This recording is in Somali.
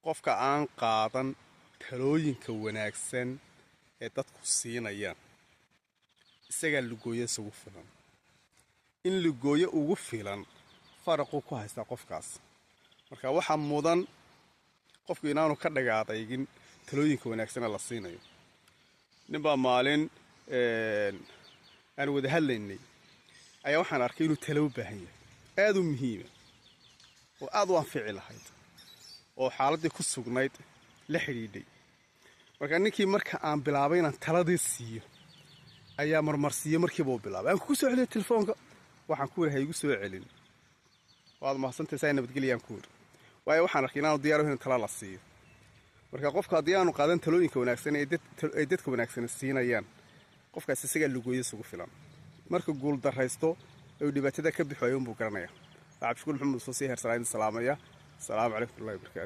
qofka aan qaadan talooyinka wanaagsan ee dadku siinayaan isaga lugooyo ugu filan in lugooyo ugu filan faraqu ku haysta qofkaas marka waxa mudan qofku inaanu ka dhagaadaygin talooyinka wanaagsan la siinayo ninba maalin aan wada hadlaynay ayaa waxaan arkay inuu talo u baahan yahay aad u muhiim oo aad u anfici lahayd oo xaaladii ku sugnayd la xiriiday marka ninkii marka aan bilaabay inaan taladii siiyo ayaa marmarsiyo markiiba uu bilaabay aan ku soo celiyay telefoonka waxaan ku warahay igu soo celin waad mahadsantahay nabadgeliyaan ku wada waayo waxaan arkay inaanu diyaar u ahayn talo la siiyo marka qofka haddii aanu qaadan talooyinka wanaagsan ee dadka wanaagsan siinayaan qofkaas isaga lugooyo ugu filan marka guul dareysto oo dhibaatada ka bixayo buu garanayaa cabdi shukr maxamed soo heer salaam salaamaya salaamu calaykum warahmatullahi wabarakatuh